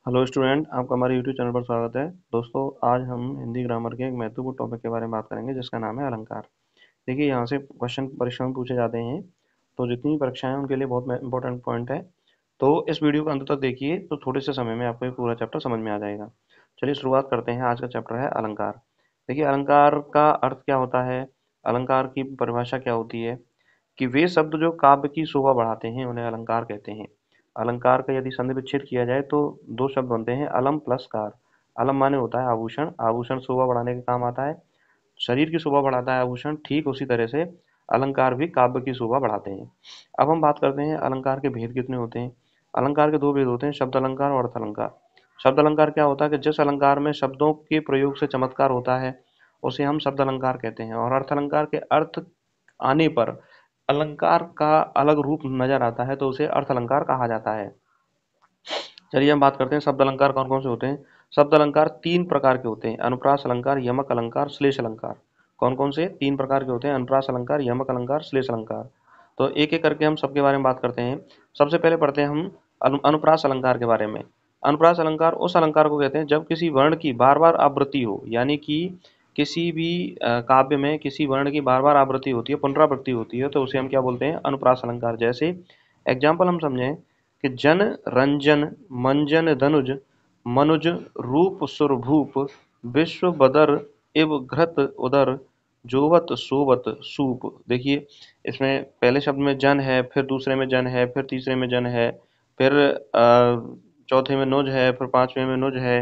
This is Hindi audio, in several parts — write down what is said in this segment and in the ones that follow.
हेलो स्टूडेंट, आपका हमारे यूट्यूब चैनल पर स्वागत है। दोस्तों, आज हम हिंदी ग्रामर के एक महत्वपूर्ण टॉपिक के बारे में बात करेंगे जिसका नाम है अलंकार। देखिए, यहाँ से क्वेश्चन परीक्षा में पूछे जाते हैं, तो जितनी परीक्षाएं हैं उनके लिए बहुत इंपॉर्टेंट पॉइंट है। तो इस वीडियो को अंत तक देखिए, तो थोड़े से समय में आपको ये पूरा चैप्टर समझ में आ जाएगा। चलिए शुरुआत करते हैं। आज का चैप्टर है अलंकार। देखिए, अलंकार का अर्थ क्या होता है, अलंकार की परिभाषा क्या होती है कि वे शब्द जो काव्य की शोभा बढ़ाते हैं उन्हें अलंकार कहते हैं। अलंकार का यदि संधि विच्छेद किया जाए तो दो शब्द बनते हैं, अलम प्लस कार। अलम माने होता है आभूषण, आभूषण शोभा बढ़ाने के काम आता है, शरीर की शोभा बढ़ाता है आभूषण। ठीक उसी तरह से अलंकार भी काव्य की शोभा बढ़ाते हैं। अब हम बात करते हैं अलंकार के भेद कितने होते हैं। अलंकार के दो भेद होते हैं, शब्द अलंकार और अर्थ अलंकार। शब्द अलंकार क्या होता है कि जिस अलंकार में शब्दों के प्रयोग से चमत्कार होता है उसे हम शब्द अलंकार कहते हैं, और अर्थ अलंकार के अर्थ आने पर अलंकार का अलग रूप नजर आता है तो उसे अर्थ अलंकार कहा जाता है। चलिए हम बात करते हैं शब्द अलंकार कौन कौन से होते हैं। शब्द अलंकार तीन प्रकार के होते हैं, अनुप्रास अलंकार, यमक अलंकार, श्लेष अलंकार। कौन कौन से तीन प्रकार के होते हैं, अनुप्रास अलंकार, यमक अलंकार, श्लेष अलंकार। तो एक एक करके हम सबके बारे में बात करते हैं। सबसे पहले पढ़ते हैं हम अनुप्रास अलंकार के बारे में। अनुप्रास अलंकार उस अलंकार को कहते हैं जब किसी वर्ण की बार बार आवृत्ति हो, यानी कि किसी भी काव्य में किसी वर्ण की बार बार आवृत्ति होती है, पुनरावृत्ति होती है, तो उसे हम क्या बोलते हैं, अनुप्रास अलंकार। जैसे एग्जाम्पल हम समझें कि जन रंजन मंजन धनुज मनुज रूप सुरभूप विश्व बदर इव घृत उदर जोवत सोवत सूप। देखिए, इसमें पहले शब्द में जन है, फिर दूसरे में जन है, फिर तीसरे में जन है, फिर चौथे में नुज है, फिर पांचवें में नुज है।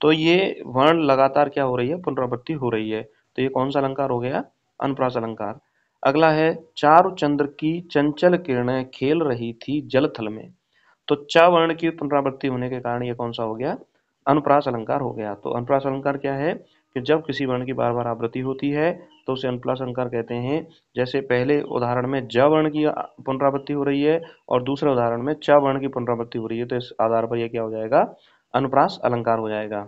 तो ये वर्ण लगातार क्या हो रही है, पुनरावृत्ति हो रही है। तो ये कौन सा अलंकार हो गया, अनुप्रास अलंकार। अगला है चारु चंद्र की चंचल किरणें खेल रही थी जल थल में। तो च वर्ण की पुनरावृत्ति होने के कारण ये कौन सा हो गया, अनुप्रास अलंकार हो गया। तो अनुप्रास अलंकार क्या है कि जब किसी वर्ण की बार बार आवृत्ति होती है तो उसे अनुप्रास अलंकार कहते हैं। जैसे पहले उदाहरण में ज वर्ण की पुनरावृत्ति हो रही है और दूसरे उदाहरण में च वर्ण की पुनरावृत्ति हो रही है, तो इस आधार पर यह क्या हो जाएगा, अनुप्रास अलंकार हो जाएगा।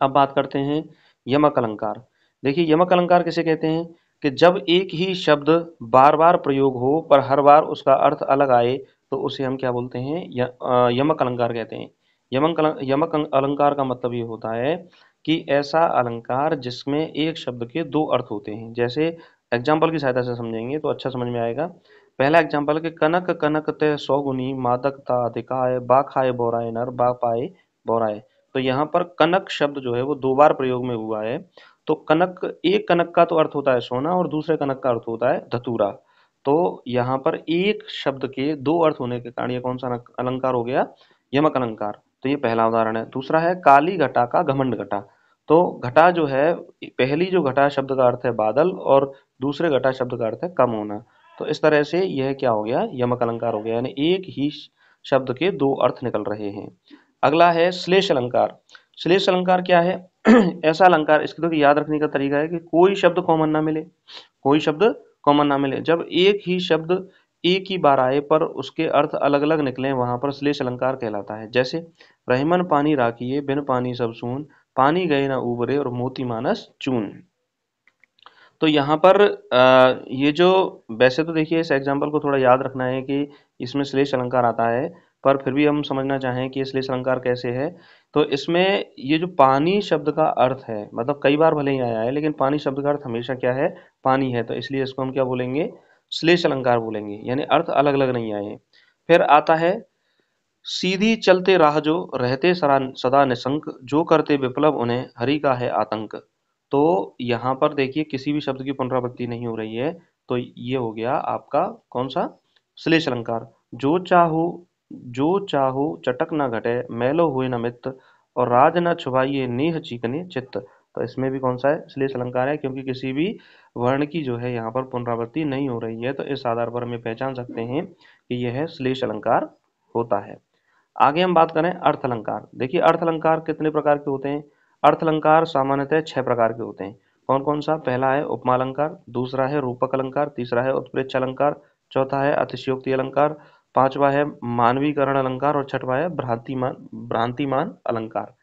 अब बात करते हैं यमक अलंकार। देखिए, यमक अलंकार किसे कहते हैं कि जब एक ही शब्द बार बार प्रयोग हो पर हर बार उसका अर्थ अलग आए तो उसे हम क्या बोलते हैं, यमक अलंकार कहते हैं। यमक अलंकार का मतलब ये होता है कि ऐसा अलंकार जिसमें एक शब्द के दो अर्थ होते हैं। जैसे एग्जाम्पल की सहायता से समझेंगे तो अच्छा समझ में आएगा। पहला एग्जाम्पल के कनक कनक ते सौगुनी मादकता अधिकाय बा खाए बोराए नर बा पाए बोराए। तो यहाँ पर कनक शब्द जो है वो दो बार प्रयोग में हुआ है। तो कनक, एक कनक का तो अर्थ होता है सोना और दूसरे कनक का अर्थ होता है धतूरा। तो यहाँ पर एक शब्द के दो अर्थ होने के कारण ये कौन सा अलंकार हो गया, यमक अलंकार। तो ये पहला उदाहरण है। दूसरा है काली घटा का घमंड घटा। तो घटा जो है, पहली जो घटा शब्द का अर्थ है बादल और दूसरे घटा शब्द का अर्थ है कम होना। तो इस तरह से यह क्या हो गया, यमक अलंकार हो गया, यानी एक ही शब्द के दो अर्थ निकल रहे हैं। अगला है श्लेष अलंकार। श्लेष अलंकार क्या है ऐसा अलंकार, इसकी तो याद रखने का तरीका है कि कोई शब्द कॉमन ना मिले, कोई शब्द कॉमन ना मिले। जब एक ही शब्द एक ही बार आए पर उसके अर्थ अलग अलग निकले वहां पर श्लेष अलंकार कहलाता है। जैसे रहीमन पानी राखिए बिन पानी सब सून, पानी गए ना उबरे और मोती मानस चून। तो यहाँ पर ये जो, वैसे तो देखिए इस एग्जाम्पल को थोड़ा याद रखना है कि इसमें श्लेष अलंकार आता है, पर फिर भी हम समझना चाहें कि ये श्लेष अलंकार कैसे है। तो इसमें ये जो पानी शब्द का अर्थ है, मतलब कई बार भले ही आया है लेकिन पानी शब्द का अर्थ हमेशा क्या है, पानी है, तो इसलिए इसको हम क्या बोलेंगे, श्लेष अलंकार बोलेंगे, यानी अर्थ अलग अलग नहीं आए। फिर आता है सीधी चलते राह जो रहते सदा निशंक, जो करते विप्लव उन्हें हरि का है आतंक। तो यहाँ पर देखिए किसी भी शब्द की पुनरावृत्ति नहीं हो रही है, तो ये हो गया आपका कौन सा, श्लेष अलंकार। जो चाहो जो चाहो चटक न घटे, मैलो हुए न मित्त, और राज न छुपाइए नेह चीकने चित्त। तो इसमें भी कौन सा है, श्लेष अलंकार है, क्योंकि किसी भी वर्ण की जो है यहाँ पर पुनरावृत्ति नहीं हो रही है, तो इस आधार पर हमें पहचान सकते हैं कि यह श्लेष अलंकार होता है। आगे हम बात करें अर्थ अलंकार। देखिए, अर्थ अलंकार कितने प्रकार के होते हैं। अर्थ अलंकार सामान्यतः 6 प्रकार के होते हैं। कौन कौन सा, पहला है उपमा अलंकार, दूसरा है रूपक अलंकार, तीसरा है उत्प्रेक्ष अलंकार, चौथा है अतिशयोक्ति अलंकार, पांचवा है मानवीकरण अलंकार और छठवा है भ्रांतिमान अलंकार।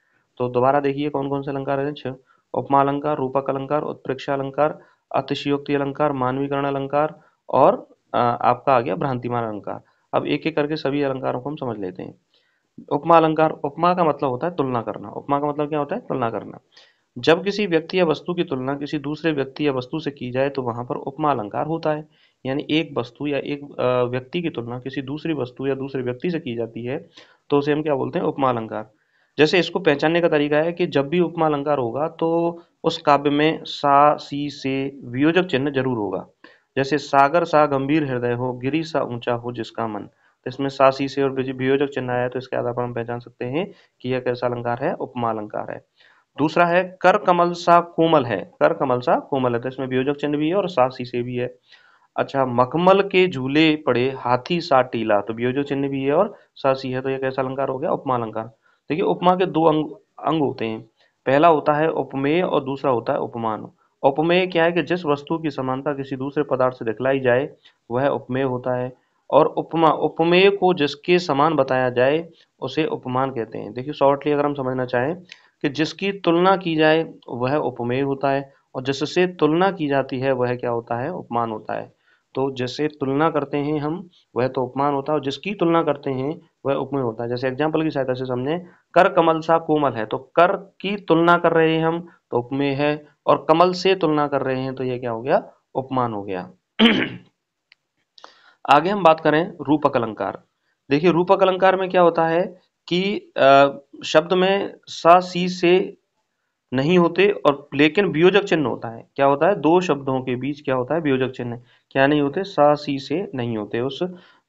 तो दोबारा देखिए कौन कौन से अलंकार है, 6। उपमा अलंकार, रूपक अलंकार, उत्प्रेक्ष अलंकार, अतिशयोक्ति अलंकार, मानवीकरण अलंकार और आपका आ गया भ्रांतिमान अलंकार। अब एक एक करके सभी अलंकारों को हम समझ लेते हैं। उपमा अलंकार, उपमा का मतलब होता है तुलना करना। उपमा का मतलब क्या होता है? तुलना करना। जब किसी व्यक्ति या वस्तु की तुलना किसी दूसरे व्यक्ति या वस्तु से की जाए तो वहां पर उपमा अलंकार होता है। यानी एक वस्तु या एक व्यक्ति की तुलना किसी दूसरी वस्तु या दूसरे व्यक्ति से की जाती है तो उसे हम क्या बोलते हैं? उपमा अलंकार। जैसे इसको पहचानने का तरीका है कि जब भी उपमा अलंकार होगा तो उस काव्य में सा सी से वियोजक चिन्ह जरूर होगा। जैसे सागर सा गंभीर हृदय हो, गिरी सा ऊंचा हो जिसका मन। तो इसमें सा सी से और वियोजक चिन्ह आया है, तो इसके आधार पर हम पहचान सकते हैं कि यह कैसा अलंकार है? उपमा अलंकार है। दूसरा है कर कमल सा कोमल है। कर कमल सा कोमल है, तो इसमें वियोजक चिन्ह भी है और सा सी से भी है। अच्छा, मखमल के झूले पड़े हाथी सा टीला, तो वियोजक चिन्ह भी है और सा सी है, तो यह कैसा अलंकार हो गया? उपमा अलंकार। देखिए, उपमा के दो अंग अंग होते हैं। पहला होता है उपमेय और दूसरा होता है उपमान। उपमेय क्या है कि जिस वस्तु की समानता किसी दूसरे पदार्थ से दिखलाई जाए वह उपमेय होता है। और उपमा, उपमेय को जिसके समान बताया जाए उसे उपमान कहते हैं। देखिए, शॉर्टली अगर हम समझना चाहें कि जिसकी तुलना की जाए वह उपमेय होता है और जिससे तुलना की जाती है वह क्या होता है? उपमान होता है। तो जैसे तुलना करते हैं हम, वह तो उपमान होता है, और जिसकी तुलना करते हैं वह उपमेय होता है। जैसे एग्जाम्पल की सहायता से समझें, कर कमल सा कोमल है, तो कर की तुलना कर रहे हैं हम तो उपमेय है, और कमल से तुलना कर रहे हैं तो यह क्या हो गया? उपमान हो गया। आगे हम बात करें रूपक अलंकार। देखिए, रूपक अलंकार में क्या होता है कि शब्द में सा सी से नहीं होते और लेकिन वियोजक चिन्ह होता है। क्या होता है? दो शब्दों के बीच क्या होता है? वियोजक चिन्ह। क्या नहीं होते? सा सी से नहीं होते उस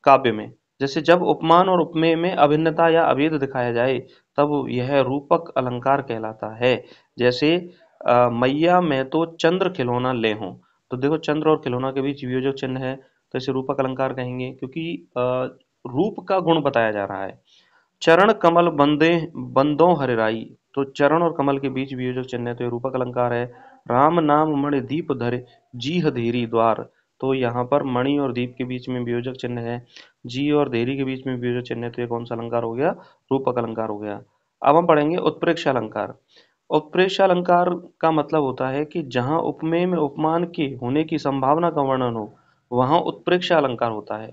काव्य में। जैसे जब उपमान और उपमेय में अभिन्नता या अभेद दिखाया जाए तब यह रूपक अलंकार कहलाता है। जैसे मैया मैं तो चंद्र खिलौना ले हूं, तो देखो चंद्र और खिलौना के बीच वियोजक चिन्ह है, तो इसे रूपक अलंकार कहेंगे क्योंकि रूप का गुण बताया जा रहा है। चरण कमल बंदे बंदों हरिराई, तो चरण और कमल के बीच वियोजक चिन्ह है, तो ये रूपक अलंकार है। राम नाम मणि दीप धरे जी धेरी द्वार, तो यहाँ पर मणि और दीप के बीच में वियोजक चिन्ह है। जी और धेरी के बीच में वियोजक चिन्ह है, तो ये कौन सा अलंकार हो गया? रूपक अलंकार हो गया। अब हम पढ़ेंगे उत्प्रेक्षा अलंकार। उत्प्रेक्षा अलंकार का मतलब होता है कि जहाँ उपमेय में उपमान के होने की संभावना का वर्णन हो वहाँ उत्प्रेक्षा अलंकार होता है।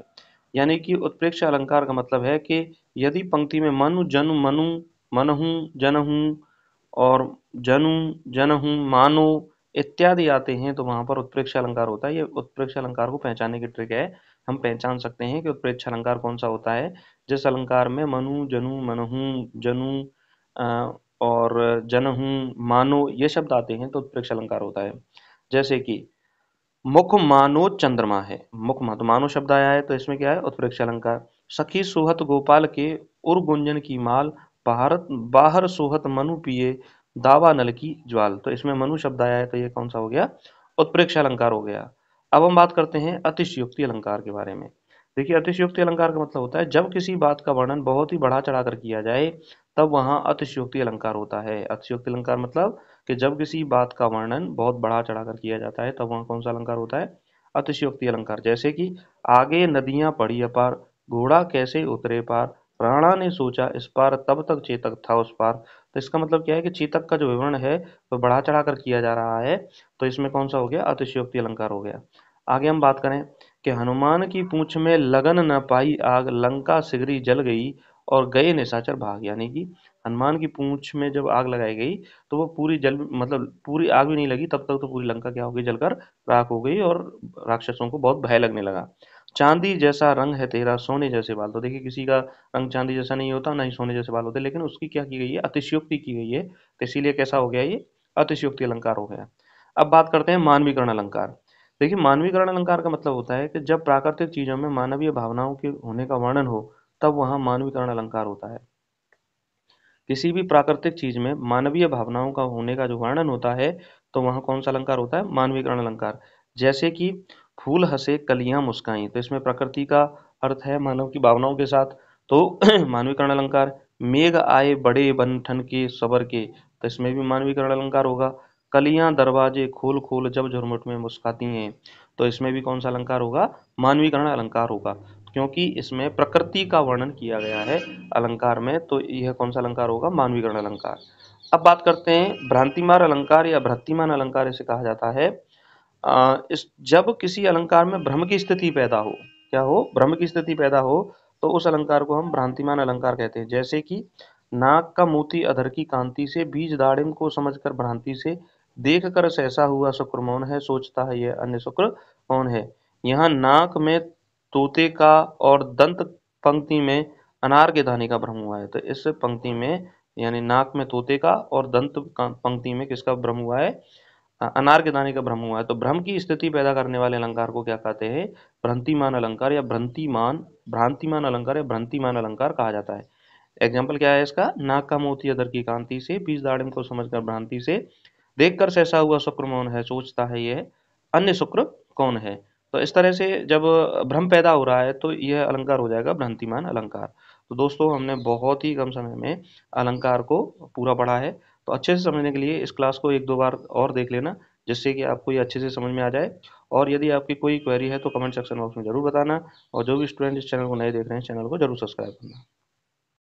यानी कि उत्प्रेक्षा अलंकार का मतलब है कि यदि पंक्ति में मनु जनु मनु मनहु जनहु और जनु जनहु मानो इत्यादि आते हैं तो वहां पर उत्प्रेक्षा अलंकार होता है। ये उत्प्रेक्षा अलंकार को पहचानने की ट्रिक है। हम पहचान सकते हैं कि उत्प्रेक्षा अलंकार कौन सा होता है। जिस अलंकार में मनु जनु मनहु जनु अ, और जनहु मानो ये शब्द आते हैं तो उत्प्रेक्षा अलंकार होता है। जैसे कि मुख मानो चंद्रमा है, मुख मा तो मानो शब्द आया है तो इसमें क्या है? उत्प्रेक्षा अलंकार। सखी सुहत गोपाल के उर गुंजन की माल, भारत बाहर सोहत मनु पिए दावा नल की ज्वाल, तो इसमें मनु शब्द आया है तो ये कौन सा हो गया? उत्प्रेक्षा अलंकार हो गया। अब हम बात करते हैं अतिशयोक्ति अलंकार के बारे में। देखिए, अतिशयोक्ति अलंकार का मतलब होता है जब किसी बात का वर्णन बहुत ही बढ़ा चढ़ाकर किया जाए तब वहाँ अतिशयोक्ति अलंकार होता है। अतिशयोक्ति अलंकार मतलब कि जब किसी बात का वर्णन बहुत बढ़ा चढ़ाकर किया जाता है तब वहाँ कौन सा अलंकार होता है? अतिशयोक्ति अलंकार। जैसे कि आगे नदियां पड़ी अपार, घोड़ा कैसे उतरे पार, राणा ने सोचा इस पार तब तक चेतक था उस पार, तो इसका मतलब क्या है कि चेतक का जो विवरण है वह बढ़ा चढ़ाकर किया जा रहा है, तो इसमें कौन सा हो गया? अतिशयोक्ति अलंकार हो गया। आगे हम बात करें कि हनुमान की पूंछ में लगन न पाई आग, लंका सिगरी जल गई और गए निशाचर भाग। यानी कि हनुमान की पूंछ में जब आग लगाई गई तो वो पूरी जल मतलब पूरी आग भी नहीं लगी तब तक तो पूरी लंका क्या हो गई? जलकर राख हो गई और राक्षसों को बहुत भय लगने लगा। चांदी जैसा रंग है तेरा सोने जैसे बाल, तो देखिए किसी का रंग चांदी जैसा नहीं होता ना ही सोने जैसे बाल होते, लेकिन उसकी क्या की गई है? अतिशयोक्ति की गई है, तो इसीलिए कैसा हो गया? ये अतिशयोक्ति अलंकार हो गया। अब बात करते हैं मानवीकरण अलंकार। देखिए, मानवीकरण अलंकार का मतलब होता है कि जब प्राकृतिक चीजों में मानवीय भावनाओं के होने का वर्णन हो तब वहाँ मानवीकरण अलंकार होता है। किसी भी प्राकृतिक चीज में मानवीय भावनाओं का होने का जो वर्णन होता है तो वहाँ कौन सा अलंकार होता है? मानवीकरण अलंकार। जैसे कि फूल हंसे कलियां मुस्काई, तो इसमें प्रकृति का अर्थ है मानव की भावनाओं के साथ, तो मानवीकरण अलंकार। मेघ आए बड़े बन के सबर के, तो इसमें भी मानवीकरण अलंकार होगा। कलियां दरवाजे खोल खोल जब झुरमुट में मुस्काती हैं, तो इसमें भी कौन सा अलंकार होगा? मानवीकरण अलंकार होगा, क्योंकि इसमें प्रकृति का वर्णन किया गया है अलंकार में, तो यह कौन सा अलंकार होगा? मानवीकरण अलंकार। अब बात करते हैं भ्रांतिमान अलंकार या भ्रांतिमान अलंकार इसे कहा जाता है। इस जब किसी अलंकार में भ्रम की स्थिति पैदा हो, क्या हो? भ्रम की स्थिति पैदा हो तो उस अलंकार को हम भ्रांतिमान अलंकार कहते हैं। जैसे कि नाक का मोती अधर की कांति से, बीज दाड़िम को समझकर भ्रांति से, देख कर सहसा हुआ शुक्र मौन है, सोचता है यह अन्य शुक्र कौन है। यहाँ नाक में तोते का और दंत पंक्ति में अनार के दाने का भ्रम हुआ है। तो इस पंक्ति में यानी नाक में तोते का और दंत पंक्ति में किसका भ्रम हुआ है? अनार के दाने का भ्रम हुआ है। तो भ्रम की स्थिति पैदा करने वाले अलंकार को क्या कहते हैं? भ्रांतिमान अलंकार या भ्रांतिमान अलंकार या भ्रांतिमान अलंकार कहा जाता है। एग्जाम्पल क्या है इसका? नाक का मोती अधर की कांति से, बीज दाड़िम को समझकर भ्रांति से, देख कर सहसा हुआ शुक्र मौन है, सोचता है यह अन्य शुक्र कौन है। तो इस तरह से जब भ्रम पैदा हो रहा है तो यह अलंकार हो जाएगा भ्रांतिमान अलंकार। तो दोस्तों हमने बहुत ही कम समय में अलंकार को पूरा पढ़ा है। तो अच्छे से समझने के लिए इस क्लास को एक दो बार और देख लेना, जिससे कि आपको ये अच्छे से समझ में आ जाए। और यदि आपकी कोई क्वेरी है तो कमेंट सेक्शन बॉक्स में जरूर बताना। और जो भी स्टूडेंट इस चैनल को नए देख रहे हैं, चैनल को जरूर सब्सक्राइब करना।